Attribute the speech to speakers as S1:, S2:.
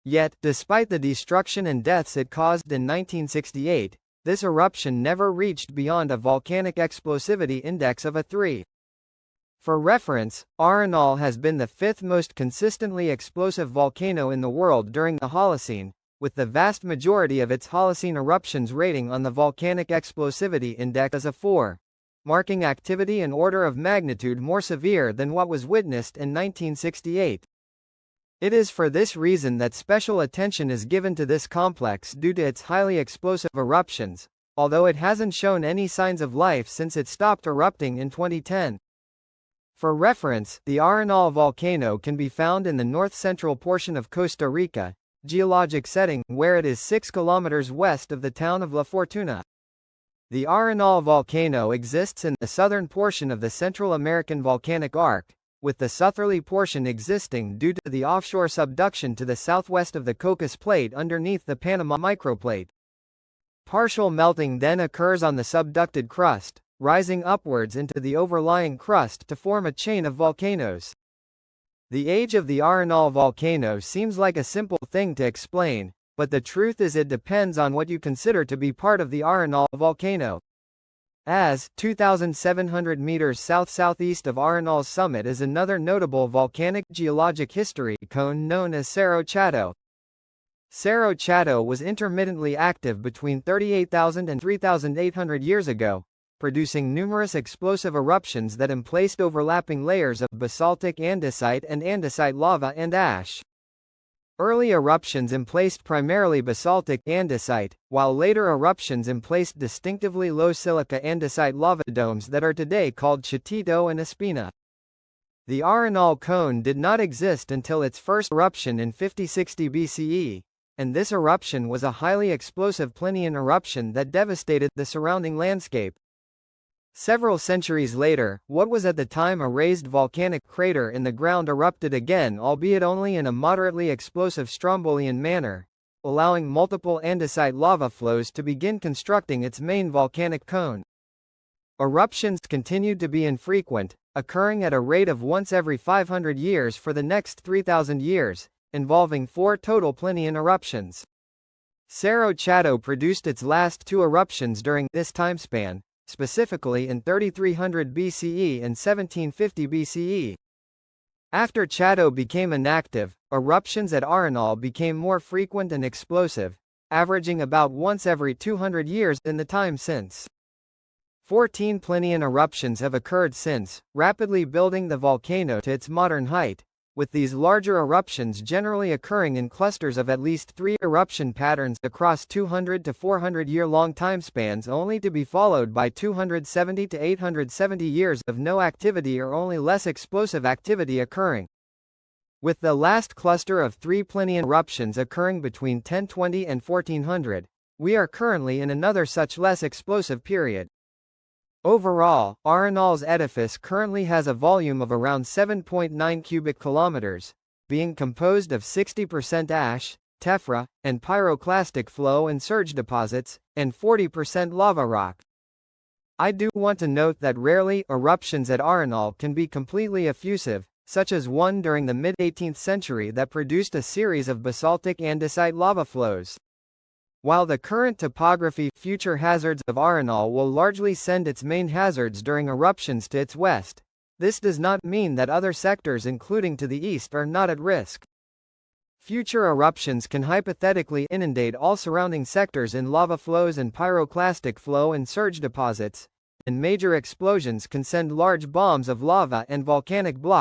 S1: Yet, despite the destruction and deaths it caused in 1968, this eruption never reached beyond a volcanic explosivity index of a 3. For reference, Arenal has been the fifth most consistently explosive volcano in the world during the Holocene, with the vast majority of its Holocene eruptions rating on the volcanic explosivity index as a 4, marking activity an order of magnitude more severe than what was witnessed in 1968. It is for this reason that special attention is given to this complex due to its highly explosive eruptions, although it hasn't shown any signs of life since it stopped erupting in 2010. For reference, the Arenal volcano can be found in the north-central portion of Costa Rica, geologic setting where it is 6 kilometers west of the town of La Fortuna. The Arenal volcano exists in the southern portion of the Central American volcanic arc, with the southerly portion existing due to the offshore subduction to the southwest of the Cocos Plate underneath the Panama microplate. Partial melting then occurs on the subducted crust, rising upwards into the overlying crust to form a chain of volcanoes. The age of the Arenal volcano seems like a simple thing to explain, but the truth is it depends on what you consider to be part of the Arenal volcano. As 2,700 meters south-southeast of Arenal's summit is another notable volcanic geologic history cone known as Cerro Chato. Cerro Chato was intermittently active between 38,000 and 3,800 years ago, producing numerous explosive eruptions that emplaced overlapping layers of basaltic andesite and andesite lava and ash. Early eruptions emplaced primarily basaltic andesite, while later eruptions emplaced distinctively low silica andesite lava domes that are today called Chatito and Espina. The Arenal cone did not exist until its first eruption in 5060 BCE, and this eruption was a highly explosive Plinian eruption that devastated the surrounding landscape. Several centuries later, what was at the time a raised volcanic crater in the ground erupted again, albeit only in a moderately explosive Strombolian manner, allowing multiple andesite lava flows to begin constructing its main volcanic cone. Eruptions continued to be infrequent, occurring at a rate of once every 500 years for the next 3,000 years, involving 4 total Plinian eruptions. Cerro Chato produced its last 2 eruptions during this timespan, specifically in 3300 BCE and 1750 BCE. After Chato became inactive, eruptions at Arenal became more frequent and explosive, averaging about once every 200 years in the time since. 14 Plinian eruptions have occurred since, rapidly building the volcano to its modern height, with these larger eruptions generally occurring in clusters of at least 3 eruption patterns across 200 to 400 year-long timespans, only to be followed by 270 to 870 years of no activity or only less explosive activity occurring. With the last cluster of 3 Plinian eruptions occurring between 1020 and 1400, we are currently in another such less explosive period. Overall, Arenal's edifice currently has a volume of around 7.9 cubic kilometers, being composed of 60% ash, tephra, and pyroclastic flow and surge deposits, and 40% lava rock. I do want to note that rarely eruptions at Arenal can be completely effusive, such as one during the mid-18th century that produced a series of basaltic andesite lava flows. While the current topography future hazards of Arenal will largely send its main hazards during eruptions to its west, this does not mean that other sectors including to the east are not at risk. Future eruptions can hypothetically inundate all surrounding sectors in lava flows and pyroclastic flow and surge deposits, and major explosions can send large bombs of lava and volcanic blocks